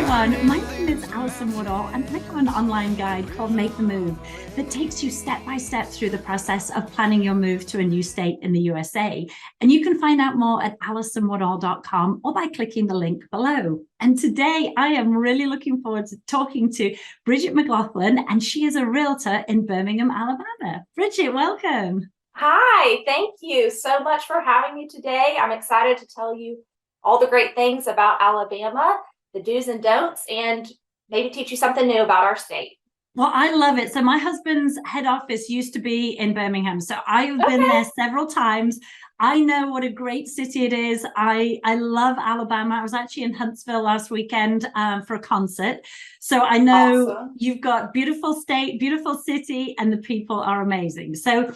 everyone. My name is Alison Woodall, and I have an online guide called Make the Move that takes you step by step through the process of planning your move to a new state in the USA. And you can find out more at alisonwoodall.com or by clicking the link below. And today I am really looking forward to talking to Bridget McLaughlin, and she is a realtor in Birmingham, Alabama. Bridget, welcome. Hi, thank you so much for having me today. I'm excited to tell you all the great things about Alabama, the do's and don'ts, and maybe teach you something new about our state. Well, I love it. So my husband's head office used to be in Birmingham. So I've been there several times. I know what a great city it is. I love Alabama. I was actually in Huntsville last weekend for a concert. So I know Awesome. You've got beautiful state, beautiful city, and the people are amazing. So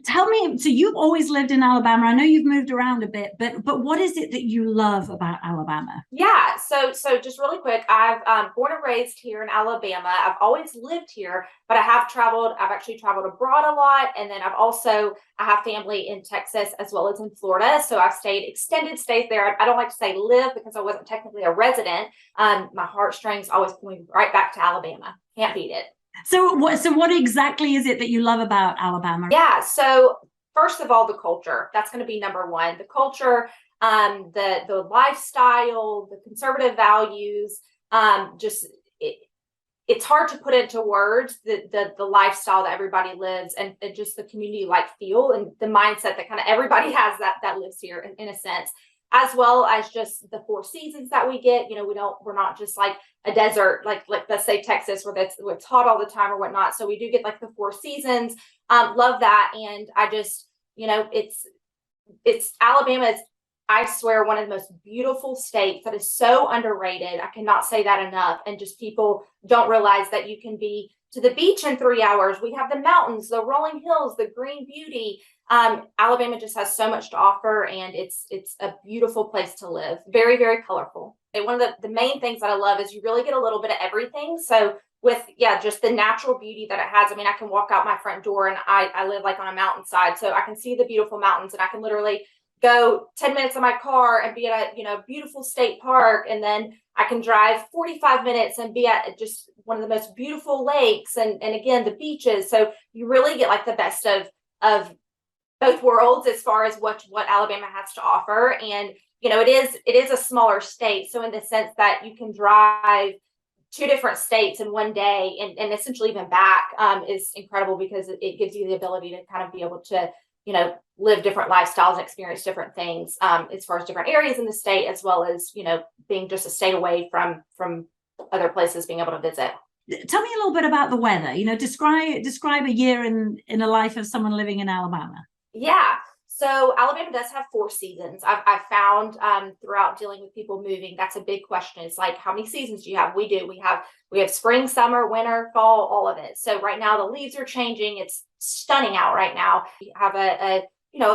tell me, so you've always lived in Alabama. I know you've moved around a bit, but what is it that you love about Alabama? Yeah, so just really quick, I've born and raised here in Alabama. I've always lived here, but I've actually traveled abroad a lot, and then I have family in Texas as well as in Florida. So I've stayed extended stays there. I don't like to say live because I wasn't technically a resident. My heartstrings always point right back to Alabama. Can't beat it. So what exactly is it that you love about Alabama? Yeah, so first of all, the culture. That's going to be number one. The culture, the lifestyle, the conservative values, it's hard to put into words the lifestyle that everybody lives, and just the community like feel and the mindset that kind of everybody has that lives here in a sense, as well as just the four seasons that we get. You know, we're not just like a desert, like let's say Texas, where it's hot all the time or whatnot. So we do get like the four seasons. Love that. And I just, it's Alabama is, I swear, one of the most beautiful states that is so underrated. I cannot say that enough. And just people don't realize that you can be to the beach in 3 hours. We have the mountains, the rolling hills, the green beauty. Alabama just has so much to offer, and it's a beautiful place to live. Very, very colorful. And one of the main things that I love is you really get a little bit of everything. So with, just the natural beauty that it has. I mean, I can walk out my front door, and I live like on a mountainside, so I can see the beautiful mountains, and I can literally go 10 minutes in my car and be at a beautiful state park, and then I can drive 45 minutes and be at just one of the most beautiful lakes, and again, the beaches. So you really get like the best of both worlds as far as what Alabama has to offer. And it is a smaller state, so in the sense that you can drive two different states in one day and essentially even back is incredible, because it gives you the ability to kind of be able to live different lifestyles and experience different things as far as different areas in the state, as well as being just a state away from other places, being able to visit. Tell me a little bit about the weather. Describe a year in the life of someone living in Alabama. Yeah. So Alabama does have four seasons. I've found throughout dealing with people moving, that's a big question. It's like, how many seasons do you have? We do. We have spring, summer, winter, fall, all of it. So right now the leaves are changing. It's stunning out right now. We have a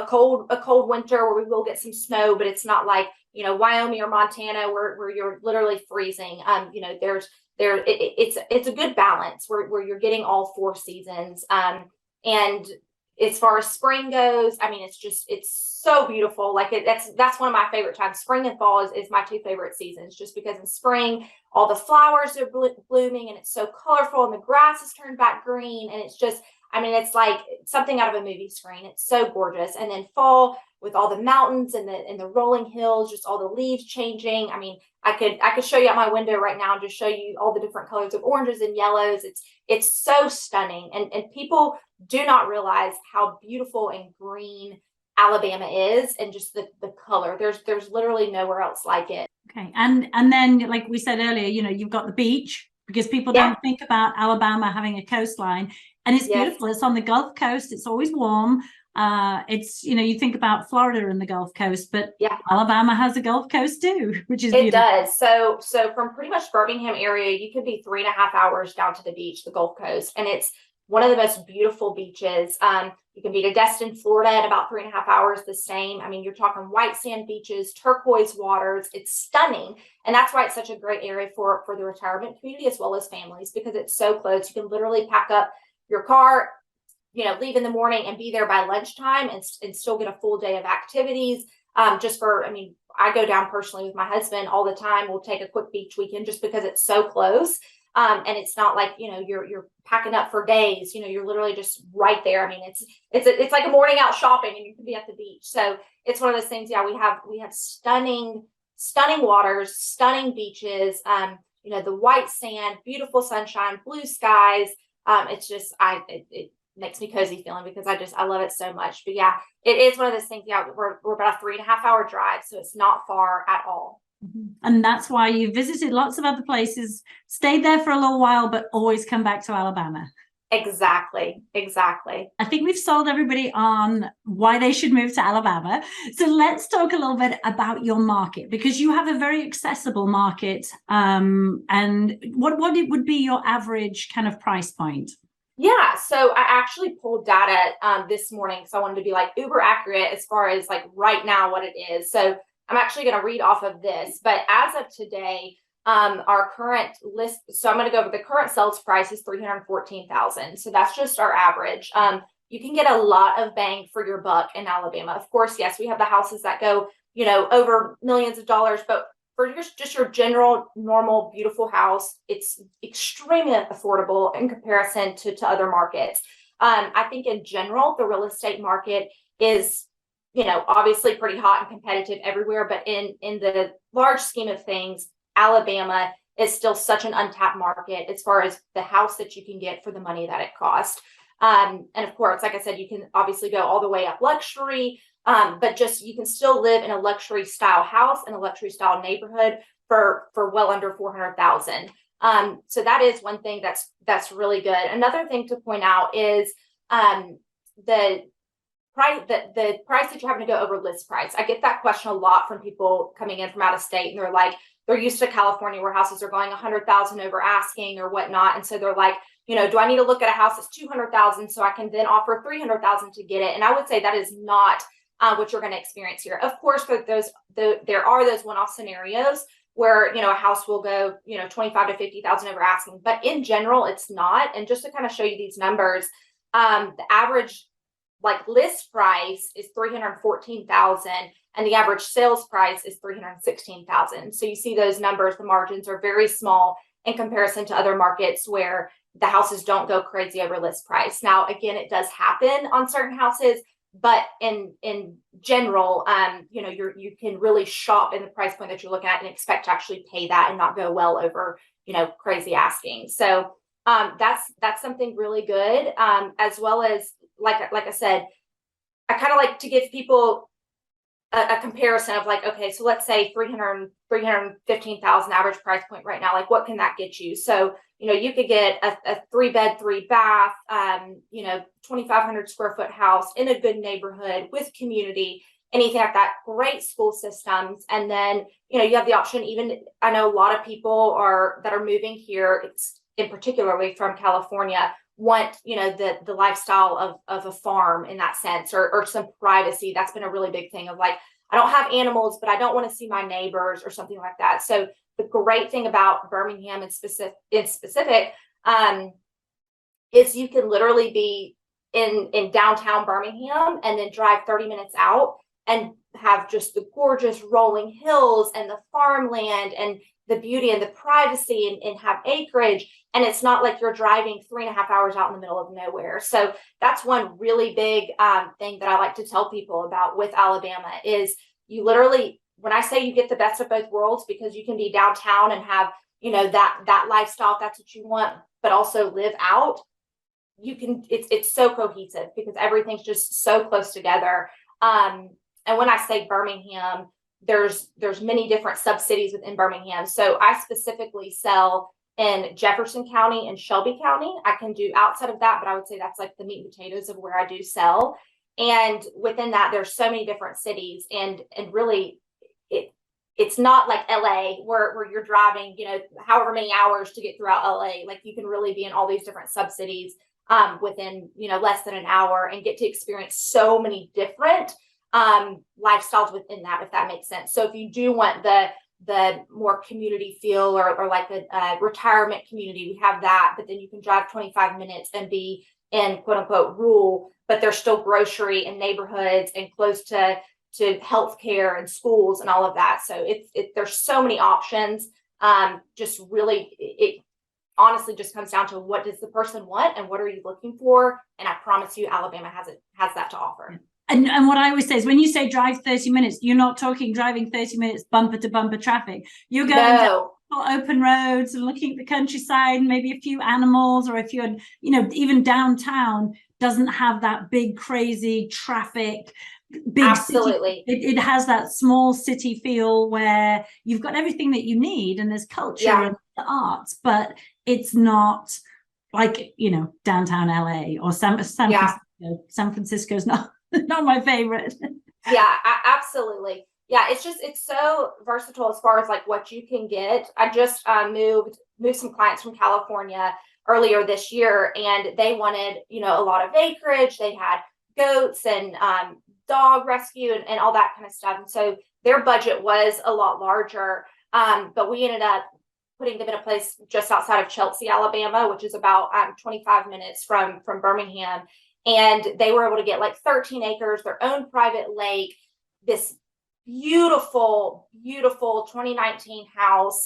cold winter where we will get some snow, but it's not like Wyoming or Montana where you're literally freezing. It's a good balance where you're getting all four seasons. And as far as spring goes, I mean, it's so beautiful. Like that's one of my favorite times. Spring and fall is my two favorite seasons, just because in spring, all the flowers are blooming, and it's so colorful, and the grass is turned back green. And it's like something out of a movie screen. It's so gorgeous. And then fall, with all the mountains and the rolling hills, just all the leaves changing. I mean, I could show you out my window right now and just show you all the different colors of oranges and yellows. It's so stunning. And people do not realize how beautiful and green Alabama is, and just the color. There's literally nowhere else like it. Okay. And then, like we said earlier, you've got the beach, because people don't think about Alabama having a coastline, and it's beautiful. It's on the Gulf Coast. It's always warm. It's you think about Florida and the Gulf Coast, but Alabama has a Gulf Coast too, which is beautiful. It does. So from pretty much Birmingham area, you could be 3.5 hours down to the beach, the Gulf Coast, and it's one of the most beautiful beaches. You can be to Destin, Florida, at about 3.5 hours, the same. I mean, you're talking white sand beaches, turquoise waters. It's stunning. And that's why it's such a great area for the retirement community as well as families, because it's so close. You can literally pack up your car, leave in the morning and be there by lunchtime and still get a full day of activities. I go down personally with my husband all the time. We'll take a quick beach weekend just because it's so close. And it's not like, you're packing up for days, you're literally just right there. I mean, it's like a morning out shopping and you can be at the beach. So it's one of those things. Yeah, we have stunning waters, stunning beaches, the white sand, beautiful sunshine, blue skies. It's just, it makes me cozy feeling because I love it so much. But yeah, it is one of those things. Yeah, we're about a 3.5 hour drive, so it's not far at all. And that's why you visited lots of other places, stayed there for a little while, but always come back to Alabama. Exactly. I think we've sold everybody on why they should move to Alabama. So let's talk a little bit about your market, because you have a very accessible market. And what it would be your average kind of price point? Yeah, so I actually pulled data this morning, so I wanted to be like uber accurate as far as like right now what it is. So I'm actually going to read off of this, but as of today, our current list. So I'm going to go over the current sales price is $314,000. So that's just our average. You can get a lot of bang for your buck in Alabama. Of course, yes, we have the houses that go, over millions of dollars, but for just your general, normal, beautiful house, it's extremely affordable in comparison to other markets. I think in general, the real estate market is, obviously pretty hot and competitive everywhere, but in the large scheme of things, Alabama is still such an untapped market as far as the house that you can get for the money that it costs. And of course, like I said, you can obviously go all the way up luxury, but just you can still live in a luxury style house in a luxury style neighborhood for well under 400,000. So that is one thing that's really good. Another thing to point out is the price that you're having to go over list price. I get that question a lot from people coming in from out of state, and they're used to California where houses are going 100,000 over asking or whatnot, and so they're like, do I need to look at a house that's 200,000 so I can then offer 300,000 to get it? And I would say that is not what you're going to experience here. Of course, there are those one-off scenarios where a house will go 25 to 50,000 over asking, but in general, it's not. And just to kind of show you these numbers, the average list price is 314,000 and the average sales price is 316,000. So you see those numbers, the margins are very small in comparison to other markets where the houses don't go crazy over list price. Now, again, it does happen on certain houses, but in general, you can really shop in the price point that you're looking at and expect to actually pay that and not go well over, crazy asking. So that's something really good, as well as like I said, I kind of like to give people a comparison of okay, so let's say 315,000 average price point right now. What can that get you? So, you could get a 3-bed, 3-bath, 2,500 square foot house in a good neighborhood with community, anything like that, great school systems. And then, you have the option, even I know a lot of people that are moving here, it's in particularly from California, want the lifestyle of a farm in that sense, or some privacy. That's been a really big thing of I don't have animals, but I don't want to see my neighbors or something like that. So the great thing about Birmingham in specific is you can literally be in downtown Birmingham and then drive 30 minutes out and have just the gorgeous rolling hills and the farmland and the beauty and the privacy and have acreage. And it's not like you're driving 3.5 hours out in the middle of nowhere. So that's one really big thing that I like to tell people about with Alabama is you literally, when I say you get the best of both worlds, because you can be downtown and have, that lifestyle, if that's what you want, but also live out, you can, it's so cohesive because everything's just so close together. And when I say Birmingham, there's many different sub-cities within Birmingham. So I specifically sell in Jefferson County and Shelby County. I can do outside of that, but I would say that's the meat and potatoes of where I do sell. And within that, there's so many different cities, and really it's not like LA where you're driving, however many hours to get throughout LA. You can really be in all these different sub-cities within, less than an hour and get to experience so many different lifestyles within that, if that makes sense. So if you do want the more community feel or like the retirement community, we have that, but then you can drive 25 minutes and be in quote unquote rural, but there's still grocery and neighborhoods and close to healthcare and schools and all of that. So there's so many options. Just really, it honestly just comes down to what does the person want and what are you looking for? And I promise you, Alabama has that to offer. And what I always say is when you say drive 30 minutes, you're not talking driving 30 minutes bumper to bumper traffic. You're going down open roads and looking at the countryside, maybe a few animals, or if you're, even downtown doesn't have that big, crazy traffic, big Absolutely. City. It has that small city feel where you've got everything that you need and there's culture and the arts, but it's not like, downtown LA or San Francisco. San Francisco's not my favorite. Yeah, absolutely. Yeah, it's so versatile as far as like what you can get. I just moved some clients from California earlier this year, and they wanted, a lot of acreage. They had goats and dog rescue and all that kind of stuff. And so their budget was a lot larger. But we ended up putting them in a place just outside of Chelsea, Alabama, which is about 25 minutes from Birmingham. And they were able to get like 13 acres, their own private lake, this beautiful 2019 house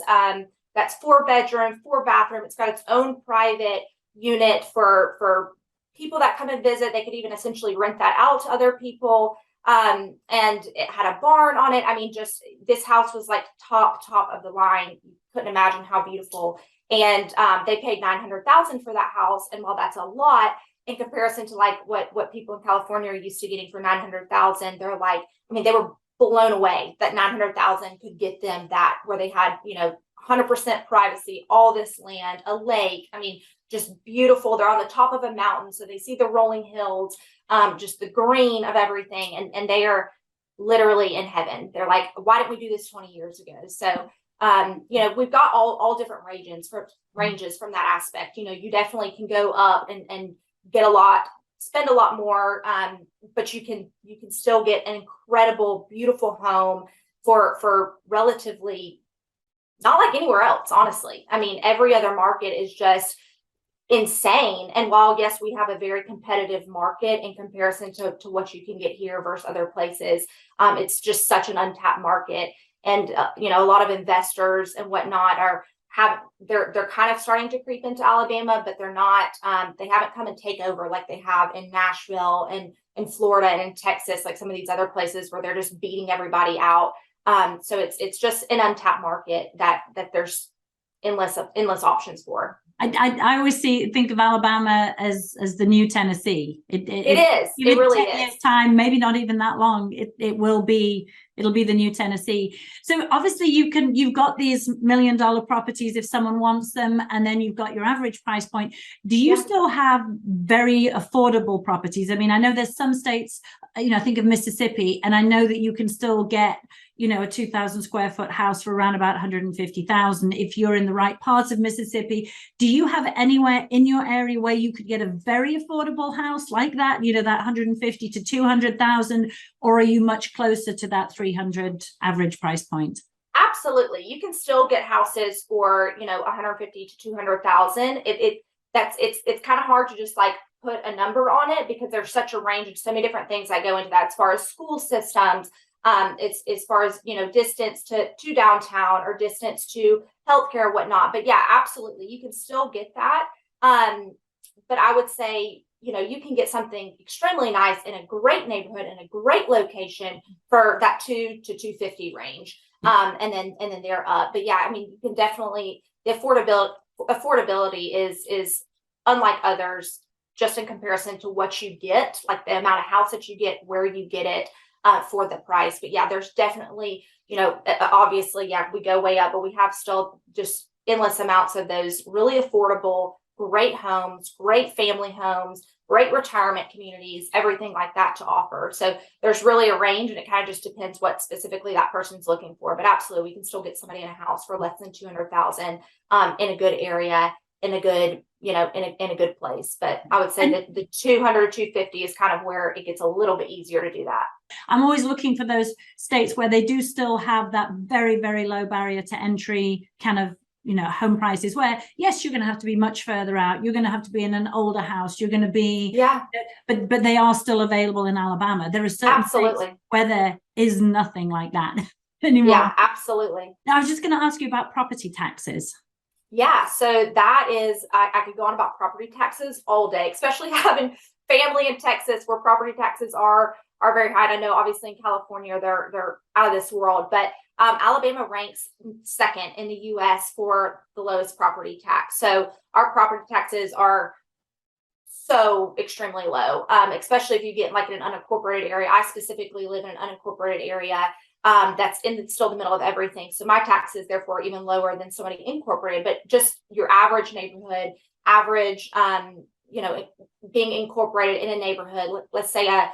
that's 4 bedroom, 4 bathroom. It's got its own private unit for people that come and visit. They could even essentially rent that out to other people. And it had a barn on it. I mean, just this house was like top of the line. You couldn't imagine how beautiful. And they paid $900,000 for that house. And while that's a lot in comparison to like what people in California are used to getting for $900,000, they're like, I mean, they were blown away that $900,000 could get them that, where they had 100% privacy, all this land, a lake. I mean, just beautiful. They're on the top of a mountain, so they see the rolling hills, just the green of everything, and they are literally in heaven. They're like, why didn't we do this 20 years ago? So we've got all different ranges from that aspect. You definitely can go up and get spend a lot more, but you can still get an incredible, beautiful home for relatively not like anywhere else, honestly. I mean, every other market is just insane. And while yes, we have a very competitive market in comparison to what you can get here versus other places, it's just such an untapped market. And a lot of investors and whatnot they're kind of starting to creep into Alabama, but they're not, they haven't come and take over like they have in Nashville and in Florida and in Texas, like some of these other places where they're just beating everybody out. So it's just an untapped market that there's endless options for. I always think of Alabama as the new Tennessee. It is. It really is. 10 years time, maybe not even that long. It'll be the new Tennessee. So obviously you've got these $1 million properties if someone wants them, and then you've got your average price point. Do you still have very affordable properties? I mean, I know there's some states, I think of Mississippi, and I know that you can still get a 2,000 square foot house for around about 150,000 if you're in the right parts of Mississippi. Do you have anywhere in your area where you could get a very affordable house like that, that 150 to 200,000, or are you much closer to that 300 average price point? Absolutely, you can still get houses for 150 to 200,000. It's kind of hard to just like put a number on it because there's such a range of so many different things that go into that, as far as school systems. It's as far as distance to downtown or distance to healthcare or whatnot. But yeah, absolutely, you can still get that. But I would say you can get something extremely nice in a great neighborhood in a great location for that 2 to 250 range, and then they're up. But yeah, I mean, you can definitely, the affordability is unlike others, just in comparison to what you get, like the amount of house that you get, where you get it. For the price. But yeah, there's definitely, obviously, yeah, we go way up, but we have still just endless amounts of those really affordable, great homes, great family homes, great retirement communities, everything like that to offer. So there's really a range, and it kind of just depends what specifically that person's looking for. But absolutely, we can still get somebody in a house for less than 200,000 in a good area, in a good, in a good place. But I would say that the 200, 250 is kind of where it gets a little bit easier to do that. I'm always looking for those states where they do still have that very, very low barrier to entry kind of home prices where, yes, you're going to have to be much further out. You're going to have to be in an older house. You're going to be, but they are still available in Alabama. There are certain states where there is nothing like that anymore. Yeah, absolutely. Now, I was just going to ask you about property taxes. Yeah, so that is, I could go on about property taxes all day, especially having family in Texas where property taxes are very high. I know obviously in California they're out of this world, but Alabama ranks second in the US for the lowest property tax. So our property taxes are so extremely low, especially if you get like in an unincorporated area. I specifically live in an unincorporated area that's still the middle of everything. So my taxes, therefore, are even lower than somebody incorporated. But just your average neighborhood, being incorporated in a neighborhood, let's say a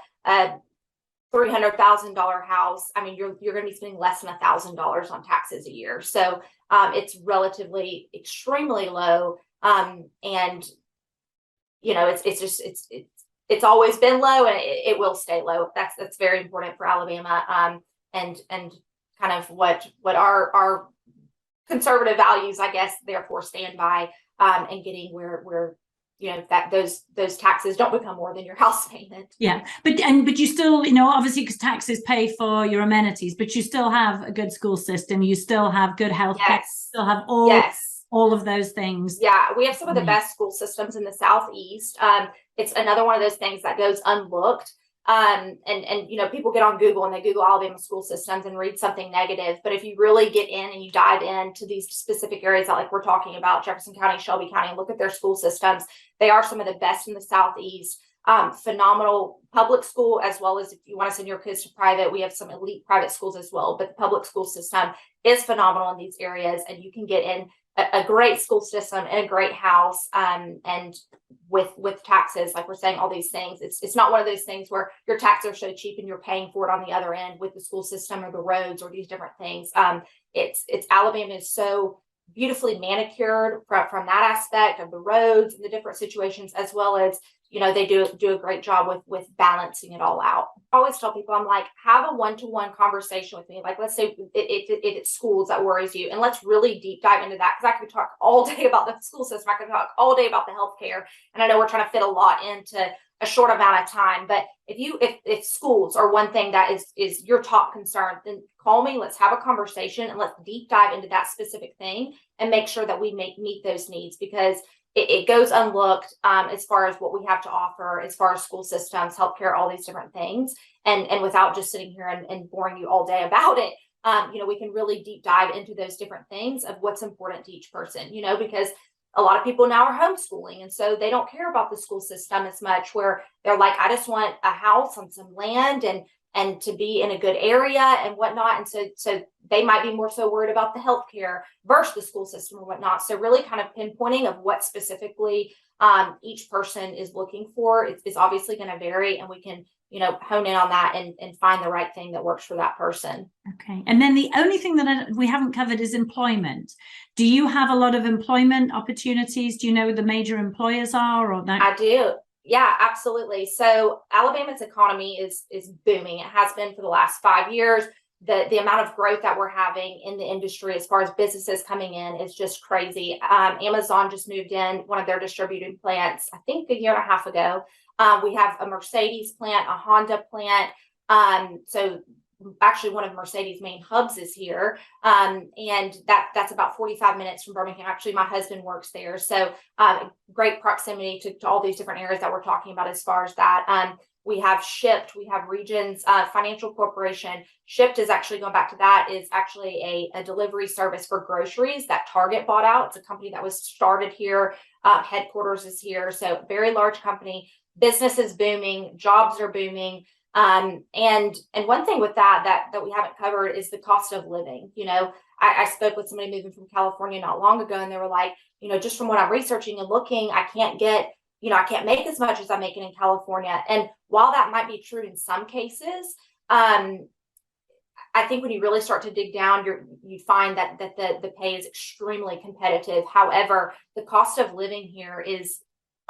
$300,000 house. I mean, you're going to be spending less than $1,000 on taxes a year. So it's relatively extremely low, and it's always been low, and it will stay low. That's very important for Alabama, and kind of what our conservative values, I guess, therefore stand by, and getting where that those taxes don't become more than your house payment. Yeah, but you still, obviously, because taxes pay for your amenities, but you still have a good school system. You still have good health care. Yes. You still have all of those things. Yeah, we have some of the best school systems in the Southeast. It's another one of those things that goes unlooked. And people get on Google and they Google Alabama school systems and read something negative. But if you really get in and you dive into these specific areas that like we're talking about, Jefferson County, Shelby County, and look at their school systems, they are some of the best in the Southeast. Phenomenal public school, as well as if you want to send your kids to private, we have some elite private schools as well. But the public school system is phenomenal in these areas, and you can get in a great school system and a great house, and with taxes, like we're saying, all these things. It's not one of those things where your taxes are so cheap and you're paying for it on the other end with the school system or the roads or these different things. It's Alabama is so beautifully manicured from that aspect of the roads and the different situations, as well as they do a great job with balancing it all out. I always tell people, I'm like, have a one-to-one conversation with me. Like, let's say if it's schools that worries you, and let's really deep dive into that, because I could talk all day about the school system. I could talk all day about the healthcare, and I know we're trying to fit a lot into a short amount of time. But if schools are one thing that is your top concern, then call me. Let's have a conversation and let's deep dive into that specific thing and make sure that we meet those needs, because it goes unlooked as far as what we have to offer, as far as school systems, healthcare, all these different things. And without just sitting here and boring you all day about it, we can really deep dive into those different things of what's important to each person, because a lot of people now are homeschooling. And so they don't care about the school system as much, where they're like, I just want a house on some land and to be in a good area and whatnot. And so they might be more so worried about the healthcare versus the school system or whatnot. So really kind of pinpointing of what specifically each person is looking for is obviously going to vary, and we can, hone in on that and find the right thing that works for that person. Okay. And then the only thing that we haven't covered is employment. Do you have a lot of employment opportunities? Do you know who the major employers are or that? I do. Yeah, absolutely. So Alabama's economy is booming. It has been for the last 5 years. The amount of growth that we're having in the industry as far as businesses coming in is just crazy. Amazon just moved in one of their distributing plants, I think a year and a half ago. We have a Mercedes plant, a Honda plant. So actually one of Mercedes' main hubs is here. And that's about 45 minutes from Birmingham. Actually, my husband works there. So great proximity to all these different areas that we're talking about as far as that. We have Shipped, we have Regions Financial Corporation. Shipped is actually, going back to that, is actually a delivery service for groceries that Target bought out. It's a company that was started here. Headquarters is here. So very large company. Business is booming. Jobs are booming. And one thing with that we haven't covered is the cost of living. I spoke with somebody moving from California not long ago, and they were like, just from what I'm researching and looking, I can't make as much as I'm making in California. And while that might be true in some cases, I think when you really start to dig down, you find that the pay is extremely competitive. However, the cost of living here is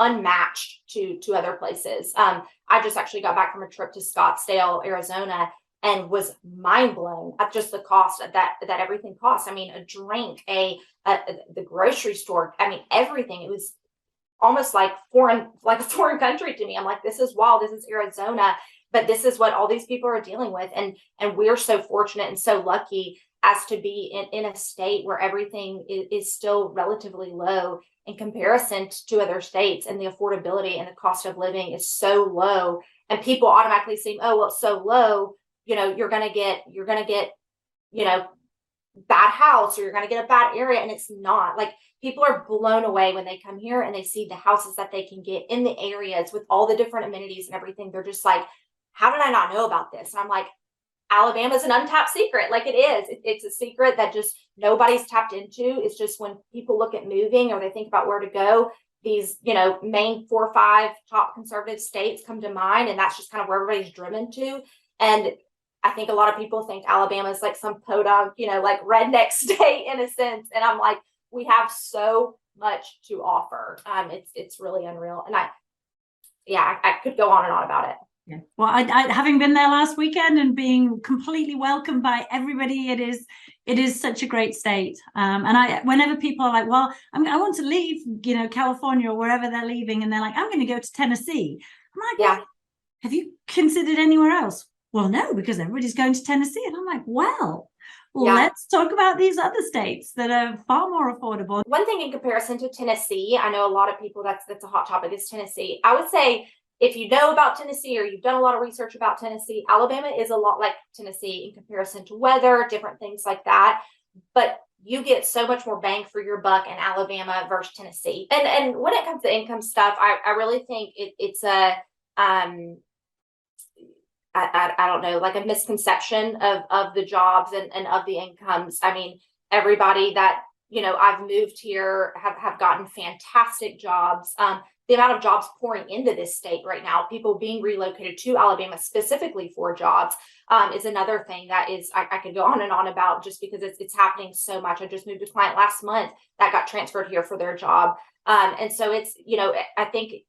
unmatched to other places. I just actually got back from a trip to Scottsdale, Arizona, and was mind blown at just the cost that everything costs. I mean, a drink, the grocery store, I mean, everything. It was almost like a foreign country to me. I'm like, this is wild. This is Arizona, but this is what all these people are dealing with. And we're so fortunate and so lucky as to be in a state where everything is still relatively low in comparison to other states, and the affordability and the cost of living is so low, and people automatically assume, oh, well, it's so low, you're going to get, bad house, or you're going to get a bad area. And it's not. Like, people are blown away when they come here and they see the houses that they can get in the areas with all the different amenities and everything. They're just like, how did I not know about this? And I'm like, Alabama's an untapped secret. Like, it is. It's a secret that just nobody's tapped into. It's just when people look at moving or they think about where to go, these, main 4 or 5 top conservative states come to mind. And that's just kind of where everybody's driven to. And I think a lot of people think Alabama is like some podunk, like redneck state in a sense. And I'm like, we have so much to offer. It's really unreal. And I could go on and on about it. Yeah. Well, I having been there last weekend and being completely welcomed by everybody, it is such a great state. And whenever people are like, well, I want to leave, California or wherever they're leaving, and they're like, I'm going to go to Tennessee. I'm like, yeah. Well, have you considered anywhere else? Well, no, because everybody's going to Tennessee. And I'm like, well, let's talk about these other states that are far more affordable. One thing in comparison to Tennessee, I know a lot of people, that's a hot topic, is Tennessee. I would say, if you know about Tennessee or you've done a lot of research about Tennessee, Alabama is a lot like Tennessee in comparison to weather, different things like that. But you get so much more bang for your buck in Alabama versus Tennessee. And when it comes to income stuff, I really think it's a I don't know, like a misconception of the jobs and of the incomes. I mean, everybody that, I've moved here have gotten fantastic jobs. The amount of jobs pouring into this state right now, people being relocated to Alabama specifically for jobs, is another thing that is, I could go on and on about, just because it's happening so much. I just moved a client last month that got transferred here for their job. And so it's, I think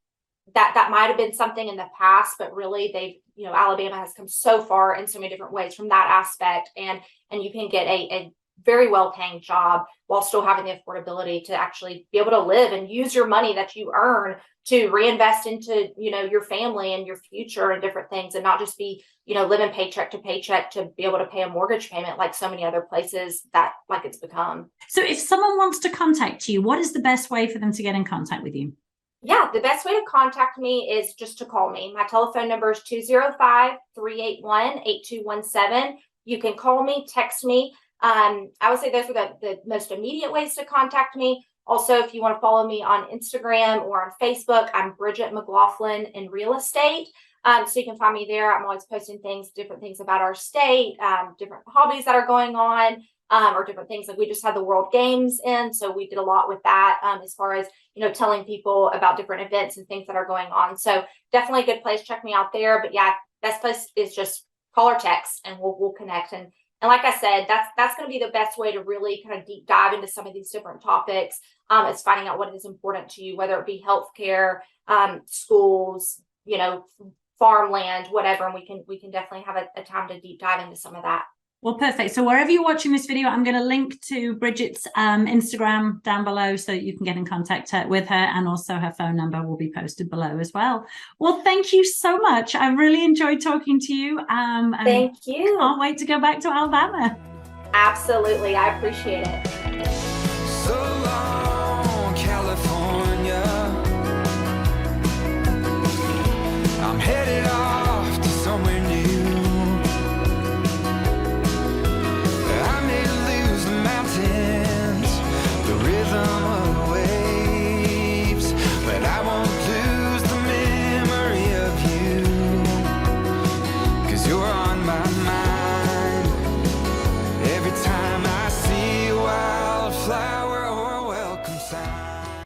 that might have been something in the past, but really Alabama has come so far in so many different ways from that aspect. And you can get a very well-paying job while still having the affordability to actually be able to live and use your money that you earn to reinvest into, your family and your future and different things, and not just be, living paycheck to paycheck to be able to pay a mortgage payment like so many other places that like it's become. So if someone wants to contact you, what is the best way for them to get in contact with you? Yeah, the best way to contact me is just to call me. My telephone number is 205-381-8217. You can call me, text me. I would say those are the most immediate ways to contact me. Also, if you want to follow me on Instagram or on Facebook, I'm Bridget McLaughlin in real estate. So you can find me there. I'm always posting different things about our state, different hobbies that are going on, or different things. Like, we just had the World Games in, so we did a lot with that, as far as, telling people about different events and things that are going on. So definitely a good place. Check me out there. But yeah, best place is just call or text, and we'll connect. And like I said, that's going to be the best way to really kind of deep dive into some of these different topics. Is finding out what is important to you, whether it be healthcare, schools, farmland, whatever. And we can definitely have a time to deep dive into some of that. Well, perfect. So wherever you're watching this video, I'm going to link to Bridget's Instagram down below so you can get in contact with her, and also her phone number will be posted below as well. Well, thank you so much. I really enjoyed talking to you. Thank you. Can't wait to go back to Alabama. Absolutely. I appreciate it. So long, California. I'm headed off to somewhere new. I may lose the mountains, the rhythm of the waves, but I won't lose the memory of you, 'cause you're on my mind.